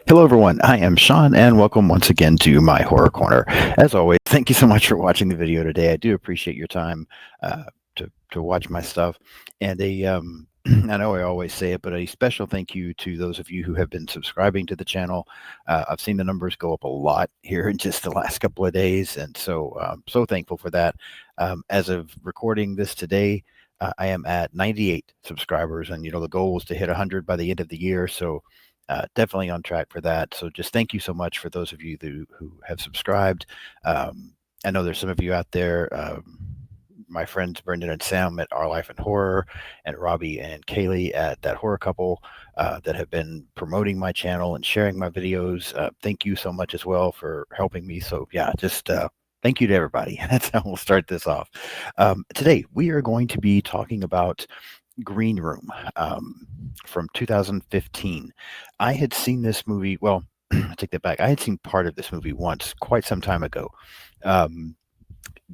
Hello, everyone. I am Sean, and welcome once again to my Horror Corner. As always, thank you so much for watching the video today. I do appreciate your time uh, to watch my stuff. And I know I always say it, but a special thank you to those of you who have been subscribing to the channel. I've seen the numbers go up a lot here in just the last couple of days, and so so thankful for that. As of recording this today, I am at 98 subscribers, and the goal was to hit 100 by the end of the year. So definitely on track for that. So just thank you so much for those of you who have subscribed. I know there's some of you out there, my friends Brendan and Sam at Our Life in Horror, and Robbie and Kaylee at That Horror Couple that have been promoting my channel and sharing my videos. Thank you so much as well for helping me. So yeah, just thank you to everybody. That's how we'll start this off. Today, we are going to be talking about Green Room from 2015. I had seen this movie. Well, I take that back. I had seen part of this movie once, quite some time ago. Um,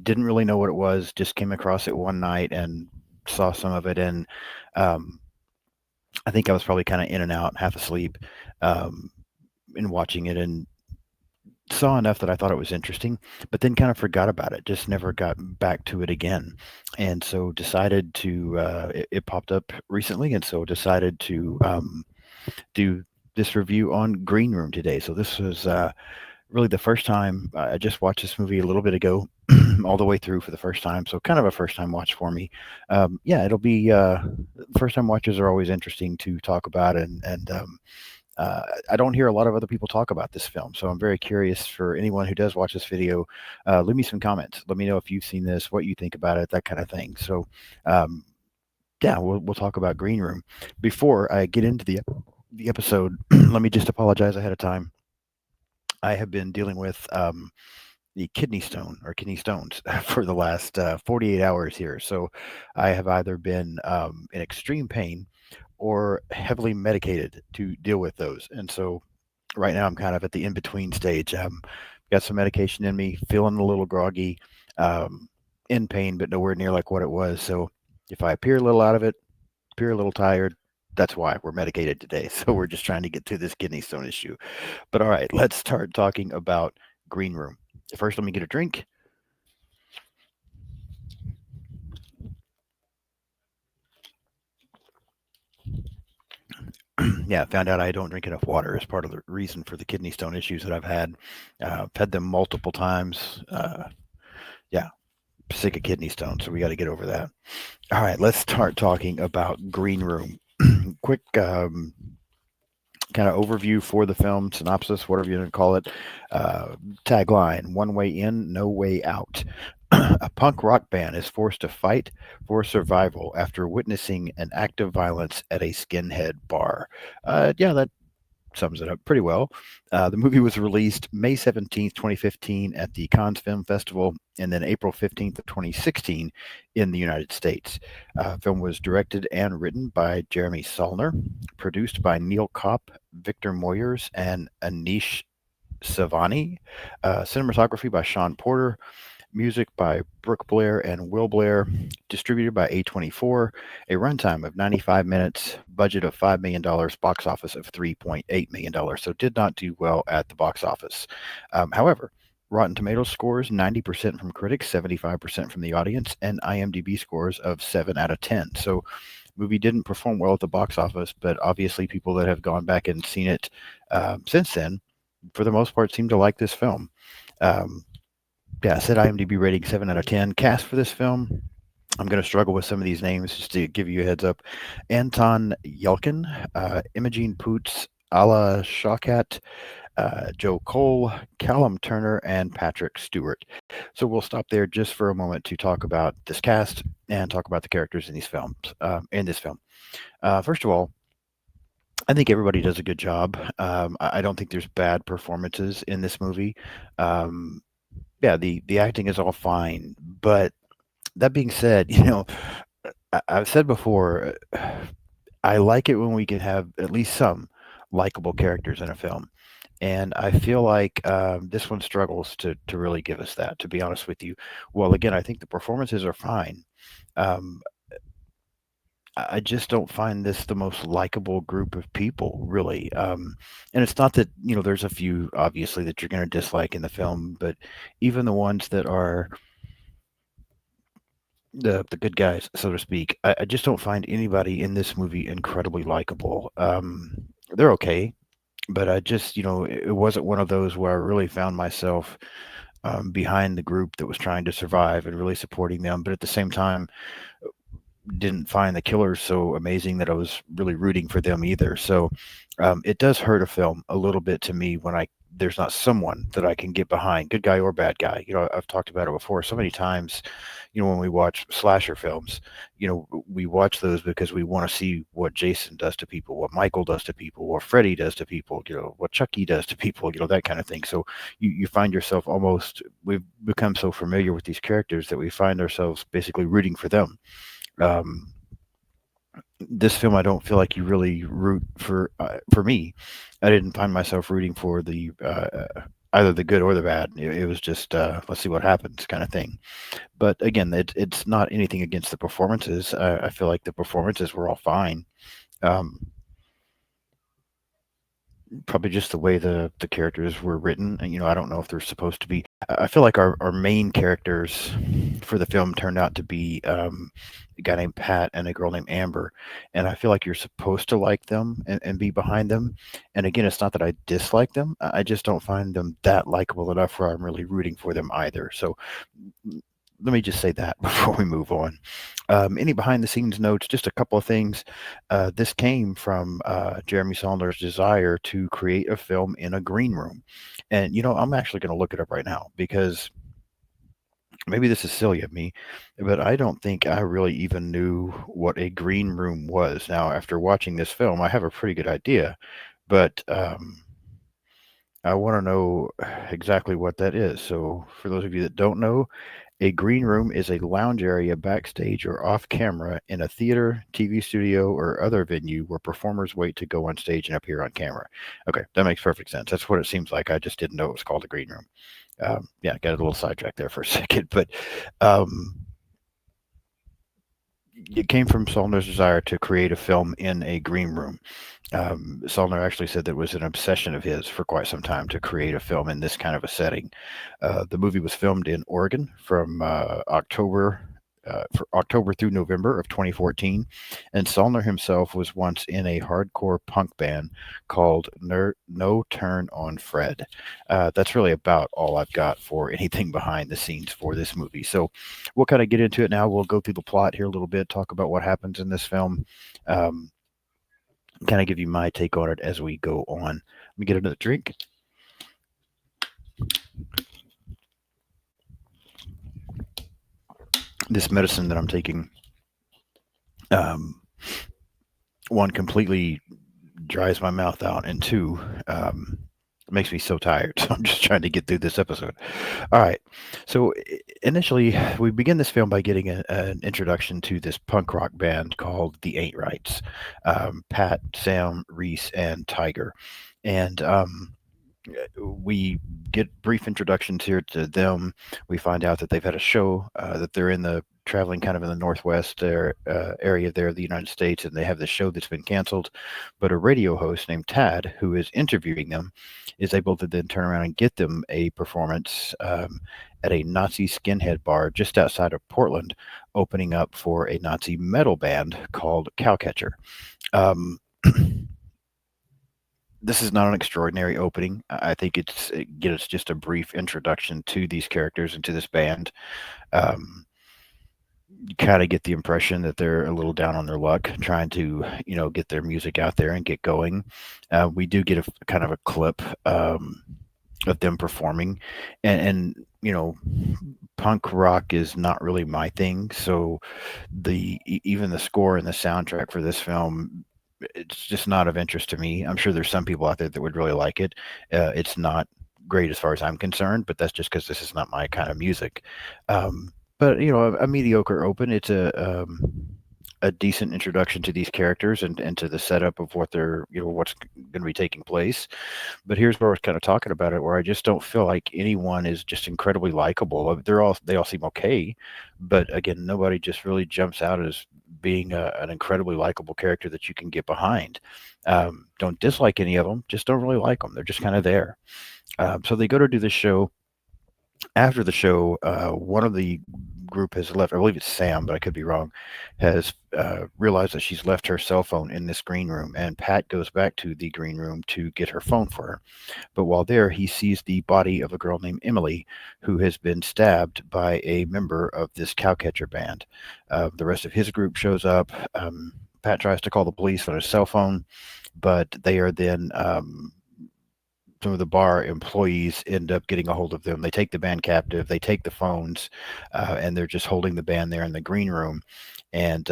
didn't really know what it was. Just came across it one night and saw some of it, and um, I think I was probably kind of in and out, half asleep, um, in watching it, and saw enough that I thought it was interesting, but then kind of forgot about it. Just never got back to it again, and so decided to. It popped up recently, and so decided to do this review on Green Room today. So this was really the first time. I just watched this movie a little bit ago, all the way through for the first time. So kind of a first time watch for me. Yeah, it'll be first time watches are always interesting to talk about, and I don't hear a lot of other people talk about this film, so I'm very curious for anyone who does watch this video. Leave me some comments. Let me know if you've seen this, what you think about it, that kind of thing. So, um, yeah, we'll talk about Green Room. Before I get into the episode, let me just apologize ahead of time. I have been dealing with the kidney stone or kidney stones for the last 48 hours here. So I have either been in extreme pain or heavily medicated to deal with those. And so right now I'm kind of at the in between stage. Got some medication in me, feeling a little groggy, in pain, but nowhere near like what it was. So if I appear a little out of it, appear a little tired, that's why we're medicated today. So we're just trying to get through this kidney stone issue. But all right, let's start talking about Green Room. First, let me get a drink. Yeah, found out I don't drink enough water as part of the reason for the kidney stone issues that I've had. I've had them multiple times. Yeah, sick of kidney stones, so we got to get over that. All right, let's start talking about Green Room. Quick kind of overview for the film, synopsis, whatever you want to call it. Tagline: One way in, no way out. A punk rock band is forced to fight for survival after witnessing an act of violence at a skinhead bar. Yeah, that sums it up pretty well. The movie was released May 17th, 2015 at the Cannes Film Festival, and then April 15th of 2016 in the United States. Film was directed and written by Jeremy Saulner, produced by Neil Kopp, Victor Moyers, and Anish Savani. Cinematography by Sean Porter. Music by Brooke Blair and Will Blair, distributed by A24, a runtime of 95 minutes, budget of $5 million, box office of $3.8 million. So did not do well at the box office. However, Rotten Tomatoes scores 90% from critics, 75% from the audience, and IMDb scores of 7 out of 10. So movie didn't perform well at the box office, but obviously people that have gone back and seen it since then, for the most part, seem to like this film. Yeah, I said IMDb rating 7 out of 10. Cast for this film, I'm going to struggle with some of these names just to give you a heads up. Anton Yelkin, Imogene Poots, Ala Shawkat, Joe Cole, Callum Turner, and Patrick Stewart. So we'll stop there just for a moment to talk about this cast and talk about the characters in these films. In this film, first of all, I think everybody does a good job. I don't think there's bad performances in this movie. Um, yeah, the acting is all fine, but that being said, I've said before, I like it when we can have at least some likable characters in a film, and I feel like this one struggles to really give us that. To be honest with you, well, again, I think the performances are fine. Um, I just don't find this the most likable group of people, really. And it's not that, there's a few obviously that you're going to dislike in the film, but even the ones that are the good guys, so to speak, I just don't find anybody in this movie incredibly likable. They're okay, but I just, it wasn't one of those where I really found myself behind the group that was trying to survive and really supporting them. But at the same time, didn't find the killers so amazing that I was really rooting for them either. So it does hurt a film a little bit to me when there's not someone that I can get behind, good guy or bad guy. I've talked about it before so many times. When we watch slasher films, we watch those because we want to see what Jason does to people, what Michael does to people, what Freddy does to people, what Chucky does to people, that kind of thing. So you find yourself we've become so familiar with these characters that we find ourselves basically rooting for them. um, this film, I don't feel like you really root for me. I didn't find myself rooting for the either the good or the bad. It was just let's see what happens kind of thing. But again, it's not anything against the performances. I feel like the performances were all fine. Um, Probably just the way the characters were written. And, I don't know if they're supposed to be. I feel like our main characters for the film turned out to be a guy named Pat and a girl named Amber, and I feel like you're supposed to like them and be behind them. And again, it's not that I dislike them. I just don't find them that likable enough where I'm really rooting for them either. So let me just say that before we move on. Any behind the scenes notes, just a couple of things. This came from Jeremy Saulnier's desire to create a film in a green room. And, I'm actually going to look it up right now because maybe this is silly of me, but I don't think I really even knew what a green room was. Now, after watching this film, I have a pretty good idea, but I want to know exactly what that is. So, for those of you that don't know, a green room is a lounge area backstage or off camera in a theater, TV studio, or other venue where performers wait to go on stage and appear on camera. Okay, that makes perfect sense. That's what it seems like. I just didn't know it was called a green room. Yeah, got a little sidetracked there for a second, but um, it came from Solner's desire to create a film in a green room. Solner actually said that it was an obsession of his for quite some time to create a film in this kind of a setting. The movie was filmed in Oregon from October through November of 2014, and Solner himself was once in a hardcore punk band called No Turn on Fred. That's really about all I've got for anything behind the scenes for this movie. So we'll kind of get into it now. We'll go through the plot here a little bit, talk about what happens in this film. Um, Kind of give you my take on it as we go on. Let me get another drink. This medicine that I'm taking, um, one, completely dries my mouth out, and two, makes me so tired. So I'm just trying to get through this episode. All right. So initially, we begin this film by getting an introduction to this punk rock band called the Ain't Rights. Pat, Sam, Reese, and Tiger. And we get brief introductions here to them. We find out that they've had a show, that they're traveling kind of in the northwest area there of the United States, and they have this show that's been canceled. But a radio host named Tad, who is interviewing them, is able to then turn around and get them a performance at a Nazi skinhead bar just outside of Portland, opening up for a Nazi metal band called Cowcatcher. Um, this is not an extraordinary opening. I think it's just a brief introduction to these characters and to this band. You kind of get the impression that they're a little down on their luck, trying to get their music out there and get going. We do get a kind of a clip of them performing, and punk rock is not really my thing. So even the score and the soundtrack for this film, it's just not of interest to me. I'm sure there's some people out there that would really like it. It's not great as far as I'm concerned, but that's just because this is not my kind of music. But a mediocre open. It's a decent introduction to these characters and to the setup of what they're what's going to be taking place. But here's where I was kind of talking about it, where I just don't feel like anyone is just incredibly likable. They all seem okay, but again, nobody just really jumps out as being an incredibly likable character that you can get behind. Don't dislike any of them, just don't really like them. They're just kind of there. So they go to do this show. After the show, one of the group has left. I believe it's Sam, but I could be wrong. Has realized that she's left her cell phone in this green room, and Pat goes back to the green room to get her phone for her. But while there, he sees the body of a girl named Emily, who has been stabbed by a member of this cowcatcher band. The rest of his group shows up. Pat tries to call the police on his cell phone, but they are then some of the bar employees end up getting a hold of them. They take the band captive, they take the phones, and they're just holding the band there in the green room. And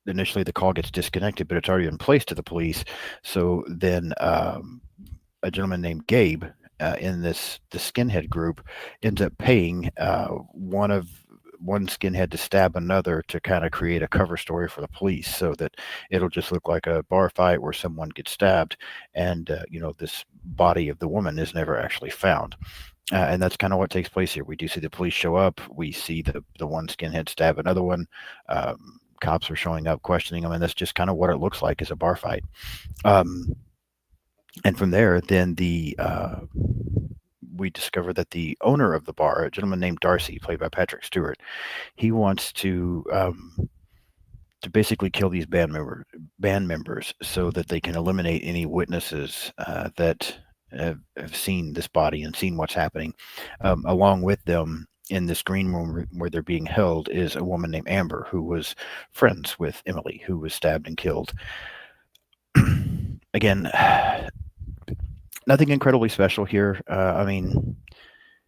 initially, the call gets disconnected, but it's already been placed to the police. So then a gentleman named Gabe in the skinhead group ends up paying one skinhead to stab another to kind of create a cover story for the police, so that it'll just look like a bar fight where someone gets stabbed, and this body of the woman is never actually found. And that's kind of what takes place here. We do see the police show up. We see the one skinhead stab another one. Cops are showing up, questioning them, and that's just kind of what it looks like as a bar fight. And from there, then we discover that the owner of the bar, a gentleman named Darcy, played by Patrick Stewart, he wants to basically kill these band members so that they can eliminate any witnesses that have seen this body and seen what's happening. Along with them in this green room where they're being held is a woman named Amber, who was friends with Emily, who was stabbed and killed. Again, nothing incredibly special here. I mean,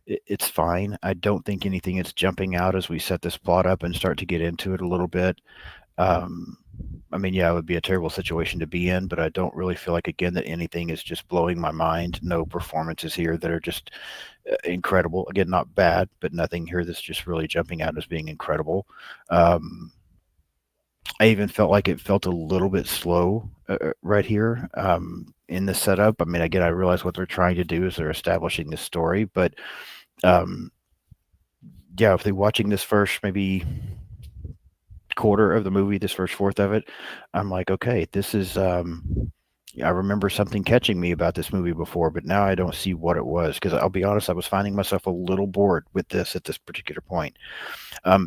it's fine. I don't think anything is jumping out as we set this plot up and start to get into it a little bit. I mean, yeah, it would be a terrible situation to be in, but I don't really feel like, again, that anything is just blowing my mind. No performances here that are just incredible. Again, not bad, but nothing here that's just really jumping out as being incredible. I even felt like it felt a little bit slow right here in the setup. I mean, again, I realize what they're trying to do is they're establishing this story, but yeah, if they're watching this first maybe quarter of the movie, this first fourth of it, I'm like, okay, this is I remember something catching me about this movie before, but now I don't see what it was, because I'll be honest, I was finding myself a little bored with this at this particular point.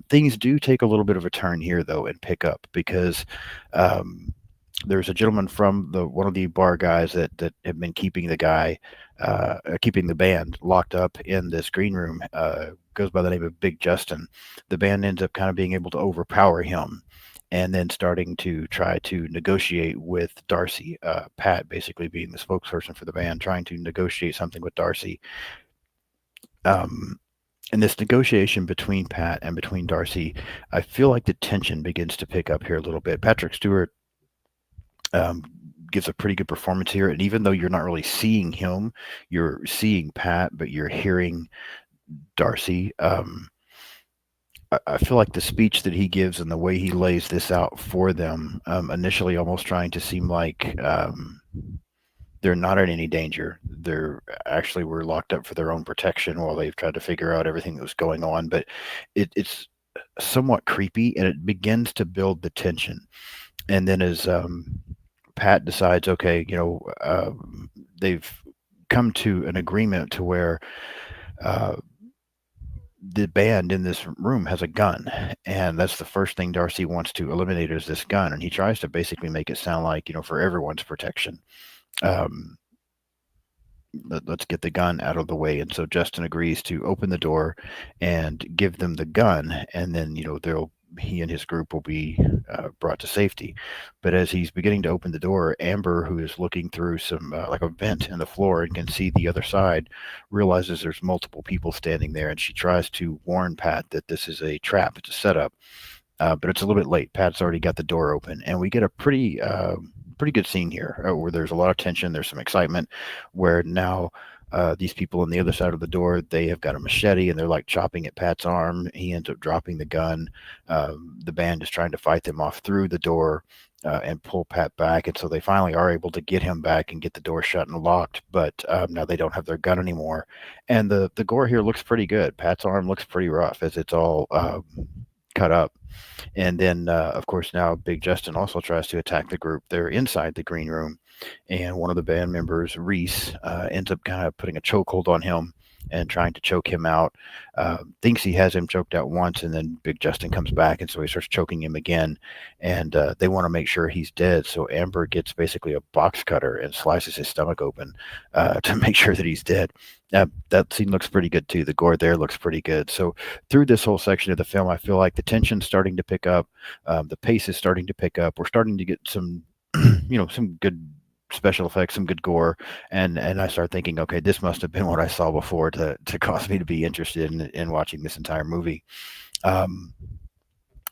Things do take a little bit of a turn here, though, and pick up, because there's a gentleman from one of the bar guys that have been keeping the band locked up in this green room. Goes by the name of Big Justin. The band ends up kind of being able to overpower him, and then starting to try to negotiate with Darcy. Pat basically being the spokesperson for the band, trying to negotiate something with Darcy. In this negotiation between Pat and between Darcy, I feel like the tension begins to pick up here a little bit. Patrick Stewart gives a pretty good performance here, and even though you're not really seeing him, you're seeing Pat, but you're hearing Darcy. I feel like the speech that he gives and the way he lays this out for them, initially almost trying to seem like they're not in any danger. They're actually were locked up for their own protection while they've tried to figure out everything that was going on. But it's somewhat creepy, and it begins to build the tension. And then as Pat decides, okay, they've come to an agreement to where the band in this room has a gun, and that's the first thing Darcy wants to eliminate is this gun. And he tries to basically make it sound like, for everyone's protection. Let's get the gun out of the way. And so Justin agrees to open the door and give them the gun, and then he and his group will be brought to safety. But as he's beginning to open the door, Amber, who is looking through some like a vent in the floor and can see the other side, realizes there's multiple people standing there, and she tries to warn Pat that this is a trap, it's a setup. But it's a little bit late. Pat's already got the door open, and we get a pretty good scene here where there's a lot of tension. There's some excitement where now these people on the other side of the door, they have got a machete, and they're like chopping at Pat's arm. He ends up dropping the gun. The band is trying to fight them off through the door and pull Pat back. And so they finally are able to get him back and get the door shut and locked. But now they don't have their gun anymore. And the gore here looks pretty good. Pat's arm looks pretty rough as it's all cut up. And then, of course, now Big Justin also tries to attack the group. They're inside the green room, and one of the band members, Reese, ends up kind of putting a chokehold on him and trying to choke him out. Thinks he has him choked out once, and then Big Justin comes back, and so he starts choking him again. And they want to make sure he's dead, so Amber gets basically a box cutter and slices his stomach open to make sure that he's dead. That scene looks pretty good too. The gore there looks pretty good. So through this whole section of the film, I feel like the tension's starting to pick up, the pace is starting to pick up. We're starting to get some, some good special effects, some good gore, and I start thinking, okay, this must have been what I saw before to cause me to be interested in watching this entire movie. Um,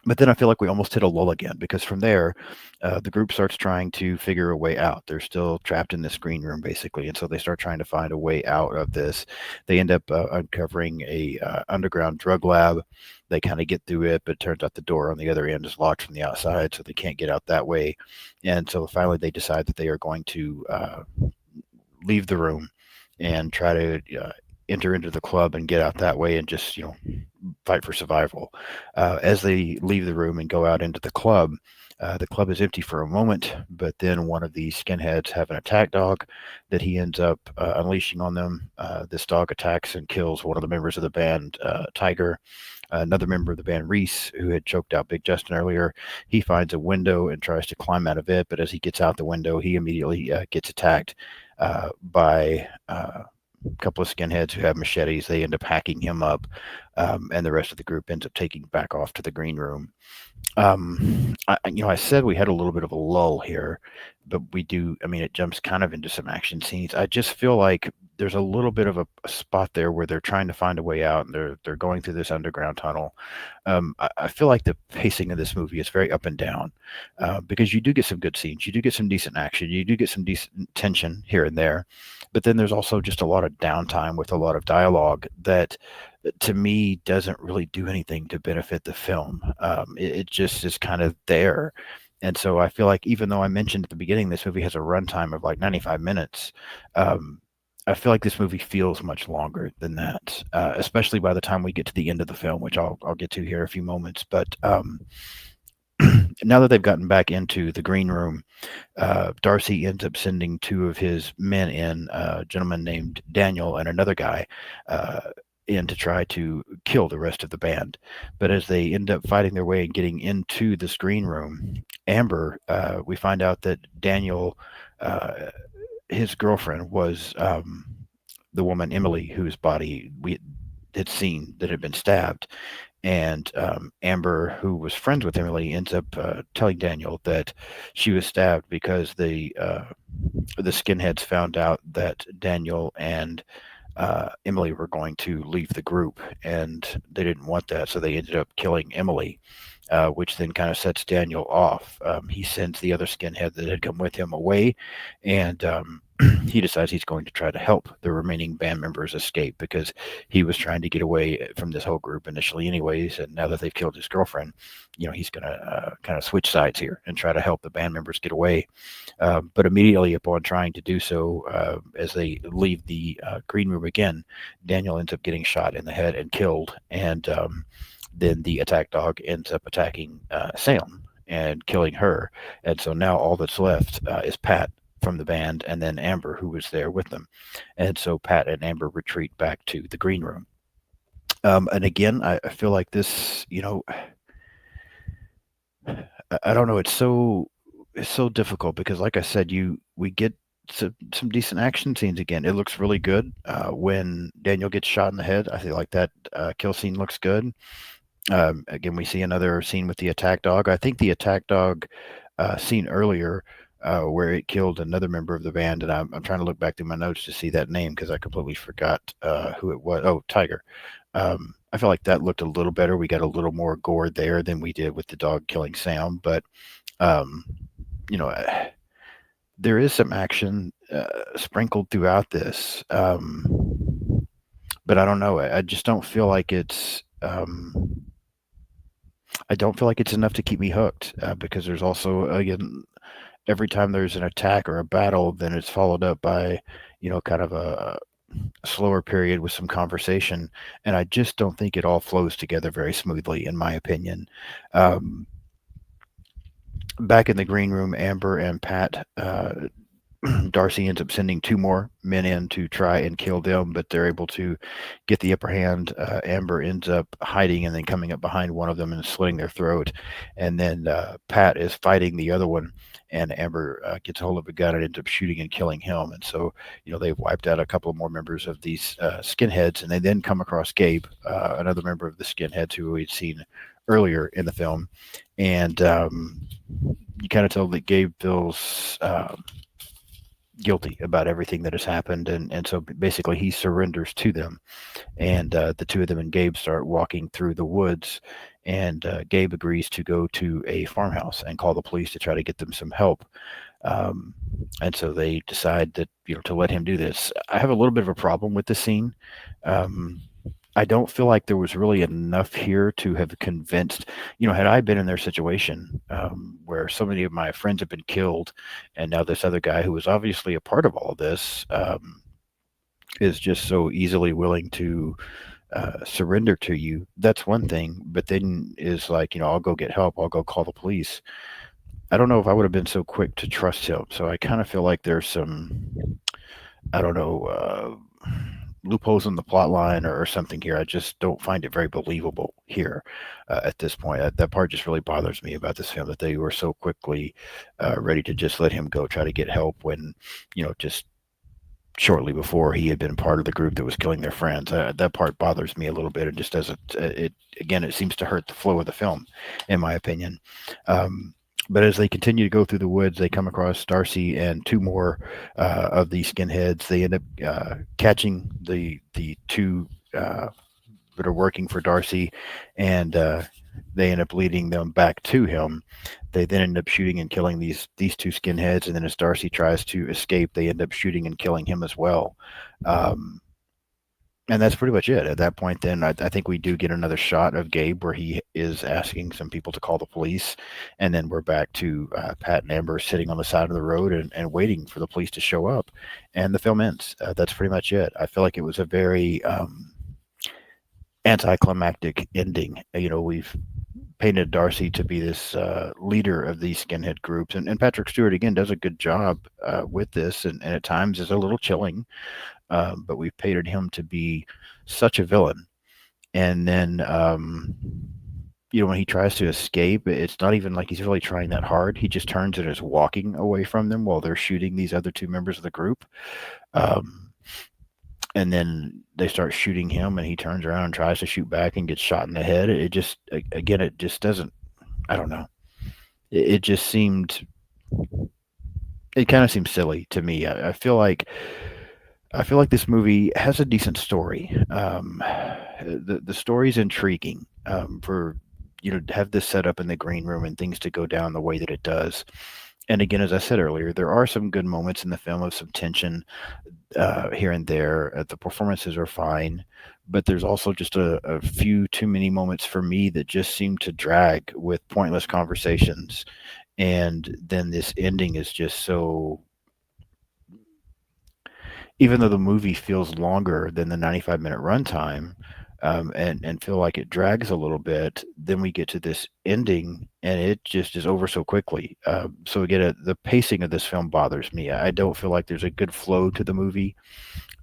but then I feel like we almost hit a lull again, because from there, the group starts trying to figure a way out. They're still trapped in this green room, basically, and so they start trying to find a way out of this. They end up uncovering a underground drug lab. They kind of get through it, but it turns out the door on the other end is locked from the outside, so they can't get out that way. And so finally, they decide that they are going to leave the room and try to enter into the club and get out that way and just fight for survival. As they leave the room and go out into the club is empty for a moment, but then one of the skinheads have an attack dog that he ends up unleashing on them. This dog attacks and kills one of the members of the band, Tiger. Another member of the band, Reese, who had choked out Big Justin earlier, he finds a window and tries to climb out of it, but as he gets out the window, he immediately gets attacked by a couple of skinheads who have machetes. They end up hacking him up, and the rest of the group ends up taking back off to the green room. I said we had a little bit of a lull here, but we do. I mean, it jumps kind of into some action scenes. I just feel like there's a little bit of a spot there where they're trying to find a way out, and they're going through this underground tunnel. I feel like the pacing of this movie is very up and down, because you do get some good scenes, you do get some decent action, you do get some decent tension here and there, but then there's also just a lot of downtime with a lot of dialogue that to me doesn't really do anything to benefit the film. It just is kind of there. And so I feel like, even though I mentioned at the beginning this movie has a runtime of like 95 minutes, I feel like this movie feels much longer than that, especially by the time we get to the end of the film, which I'll get to here in a few moments. But now that they've gotten back into the green room, Darcy ends up sending two of his men in, a gentleman named Daniel and another guy, in to try to kill the rest of the band. But as they end up fighting their way and getting into this green room, Amber, we find out that Daniel, his girlfriend, was the woman Emily, whose body we had seen that had been stabbed. And Amber, who was friends with Emily, ends up telling Daniel that she was stabbed because the skinheads found out that Daniel and Emily were going to leave the group, and they didn't want that, so they ended up killing Emily, which then kind of sets Daniel off. He sends the other skinhead that had come with him away, and he decides he's going to try to help the remaining band members escape, because he was trying to get away from this whole group initially anyways, and now that they've killed his girlfriend, he's going to kind of switch sides here and try to help the band members get away. But immediately upon trying to do so, as they leave the green room again, Daniel ends up getting shot in the head and killed, and then the attack dog ends up attacking Sam and killing her. And so now all that's left is Pat from the band, and then Amber, who was there with them. And so Pat and Amber retreat back to the green room. And again, I feel like this, I don't know, it's so difficult, because like I said, we get some decent action scenes again. It looks really good when Daniel gets shot in the head. I feel like that kill scene looks good. Again, we see another scene with the attack dog. I think the attack dog scene earlier, where it killed another member of the band, and I'm trying to look back through my notes to see that name, because I completely forgot who it was. Oh, Tiger. I feel like that looked a little better. We got a little more gore there than we did with the dog killing Sam, but there is some action sprinkled throughout this, but I don't know. I just don't feel like it's. I don't feel like it's enough to keep me hooked, because there's also, again, every time there's an attack or a battle, then it's followed up by, kind of slower period with some conversation, and I just don't think it all flows together very smoothly, in my opinion. Um, Back in the green room, Amber and Pat Darcy ends up sending two more men in to try and kill them, but they're able to get the upper hand. Amber ends up hiding and then coming up behind one of them and slitting their throat. And then Pat is fighting the other one, and Amber gets a hold of a gun and ends up shooting and killing him. And so, they've wiped out a couple of more members of these skinheads, and they then come across Gabe, another member of the skinheads who we'd seen earlier in the film. And you kind of tell that Gabe feels guilty about everything that has happened, and so basically he surrenders to them, and the two of them and Gabe start walking through the woods, and Gabe agrees to go to a farmhouse and call the police to try to get them some help. um, and so they decide that to let him do this. I have a little bit of a problem with the scene. um, I don't feel like there was really enough here to have convinced, had I been in their situation, where so many of my friends have been killed, and now this other guy who was obviously a part of all of this is just so easily willing to surrender to you. That's one thing, but then is like, I'll go get help, I'll go call the police. I don't know if I would have been so quick to trust him. So I kind of feel like there's some, I don't know, loopholes in the plot line or something here. I just don't find it very believable here at this point. That part just really bothers me about this film, that they were so quickly ready to just let him go try to get help when, just shortly before he had been part of the group that was killing their friends. That part bothers me a little bit. It just doesn't. It seems to hurt the flow of the film, in my opinion. Um, but as they continue to go through the woods, they come across Darcy and two more of these skinheads. They end up catching the two that are working for Darcy, and they end up leading them back to him. They then end up shooting and killing these two skinheads, and then as Darcy tries to escape, they end up shooting and killing him as well. Um, and that's pretty much it. At that point, then I think we do get another shot of Gabe where he is asking some people to call the police, and then we're back to Pat and Amber sitting on the side of the road and waiting for the police to show up, and the film ends. That's pretty much it. I feel like it was a very anticlimactic ending. We've painted Darcy to be this leader of these skinhead groups, and Patrick Stewart again does a good job with this, and at times is a little chilling. But we've painted him to be such a villain, and then when he tries to escape, it's not even like he's really trying that hard. He just turns and is walking away from them while they're shooting these other two members of the group. And then they start shooting him, and he turns around and tries to shoot back and gets shot in the head. It just, again, it just doesn't, I don't know. It just seemed, it kind of seems silly to me. I feel like this movie has a decent story. The story's intriguing, for to have this set up in the green room and things to go down the way that it does. And again, as I said earlier, there are some good moments in the film of some tension here and there. The performances are fine, but there's also just a few too many moments for me that just seem to drag with pointless conversations. And then this ending is just so, even though the movie feels longer than the 95-minute runtime, and feel like it drags a little bit, then we get to this ending and it just is over so quickly. So again, the pacing of this film bothers me. I don't feel like there's a good flow to the movie.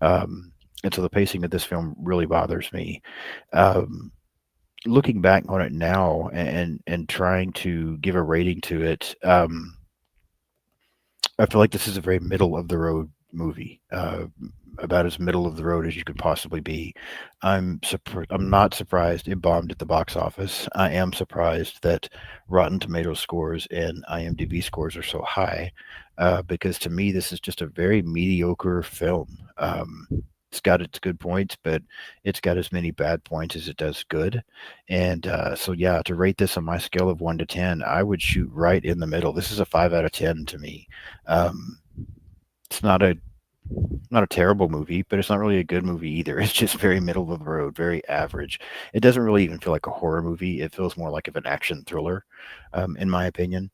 And so the pacing of this film really bothers me. Um, Looking back on it now and trying to give a rating to it, I feel like this is a very middle of the road movie, about as middle of the road as you could possibly be. I'm not surprised it bombed at the box office. I am surprised that Rotten Tomatoes scores and IMDb scores are so high, because to me this is just a very mediocre film. It's got its good points, but it's got as many bad points as it does good. And so, yeah, to rate this on my scale of 1 to 10, I would shoot right in the middle. This is a 5 out of 10 to me. Um, it's not a terrible movie, but it's not really a good movie either. It's just very middle of the road, very average. It doesn't really even feel like a horror movie. It feels more like of an action thriller, in my opinion.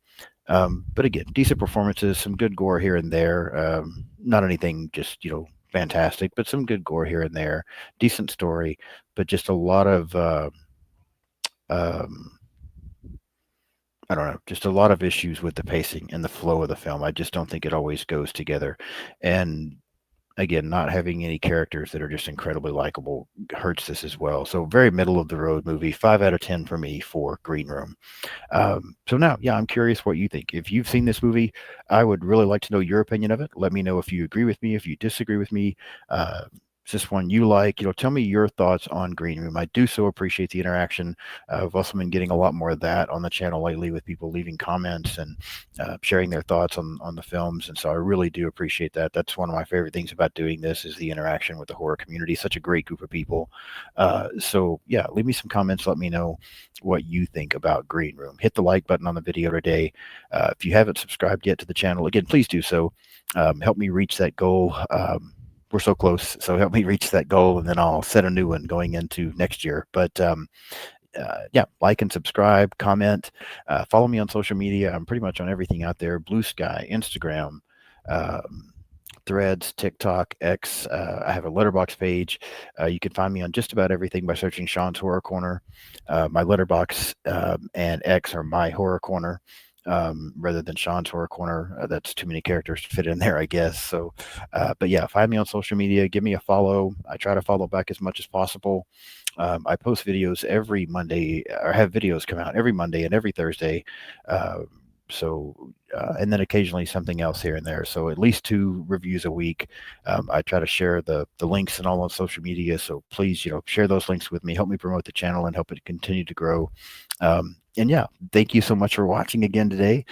But again, decent performances, some good gore here and there. Not anything just fantastic, but some good gore here and there, decent story, but just a lot of um, I don't know, just a lot of issues with the pacing and the flow of the film. I just don't think it always goes together, and again, not having any characters that are just incredibly likable hurts this as well. So very middle of the road movie, 5 out of 10 for me for Green Room. So now, yeah, I'm curious what you think. If you've seen this movie, I would really like to know your opinion of it. Let me know if you agree with me, if you disagree with me. Is this one you like? Tell me your thoughts on Green Room. I do so appreciate the interaction. I've also been getting a lot more of that on the channel lately with people leaving comments and sharing their thoughts on the films. And so I really do appreciate that. That's one of my favorite things about doing this is the interaction with the horror community. Such a great group of people. So yeah, leave me some comments. Let me know what you think about Green Room. Hit the like button on the video today. If you haven't subscribed yet to the channel, again, please do so. Help me reach that goal. We're so close, so help me reach that goal, and then I'll set a new one going into next year. But yeah, like and subscribe, comment, follow me on social media. I'm pretty much on everything out there: Blue Sky, Instagram, um, Threads, TikTok, X. I have a letterbox page. You can find me on just about everything by searching Sean's Horror Corner. My letterbox and X are my Horror Corner. Rather than Sean's Horror Corner, that's too many characters to fit in there, I guess. So, but yeah, find me on social media. Give me a follow. I try to follow back as much as possible. I post videos every Monday, or have videos come out every Monday and every Thursday. Uh, and then occasionally something else here and there. So at least 2 reviews a week. I try to share the links and all on social media. So please, share those links with me. Help me promote the channel and help it continue to grow. And yeah, thank you so much for watching again today.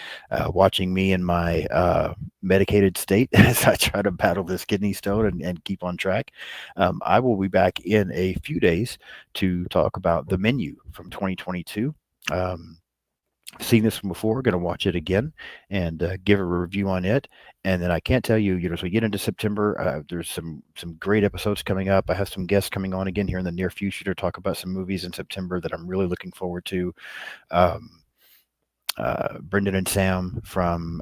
Watching me in my medicated state as I try to battle this kidney stone and keep on track. I will be back in a few days to talk about The Menu from 2022. Seen this one before, going to watch it again and give a review on it. And then I can't tell you, as we get into September, there's some great episodes coming up. I have some guests coming on again here in the near future to talk about some movies in September that I'm really looking forward to. Um, Brendan and Sam from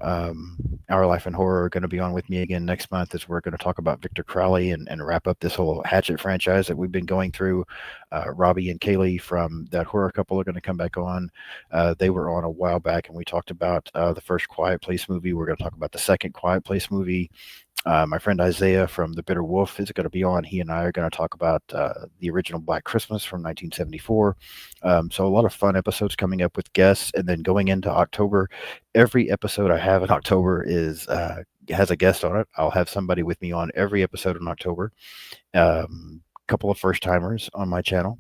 Our Life in Horror are going to be on with me again next month as we're going to talk about Victor Crowley and wrap up this whole Hatchet franchise that we've been going through. Robbie and Kaylee from That Horror Couple are going to come back on. They were on a while back and we talked about the first Quiet Place movie. We're going to talk about the second Quiet Place movie. My friend Isaiah from The Bitter Wolf is going to be on. He and I are going to talk about the original Black Christmas from 1974. So a lot of fun episodes coming up with guests. And then going into October, every episode I have in October has a guest on it. I'll have somebody with me on every episode in October. Couple of first timers on my channel.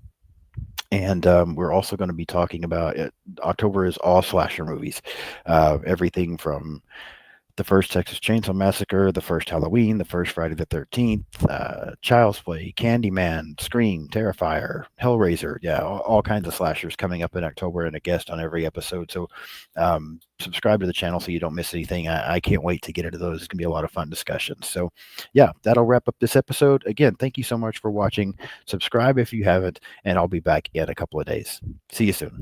And we're also going to be talking about it. October is all slasher movies. Everything from the first Texas Chainsaw Massacre, the first Halloween, the first Friday the 13th, Child's Play, Candyman, Scream, Terrifier, Hellraiser. Yeah, all kinds of slashers coming up in October and a guest on every episode. So subscribe to the channel so you don't miss anything. I can't wait to get into those. It's going to be a lot of fun discussions. So yeah, that'll wrap up this episode. Again, thank you so much for watching. Subscribe if you haven't, and I'll be back in a couple of days. See you soon.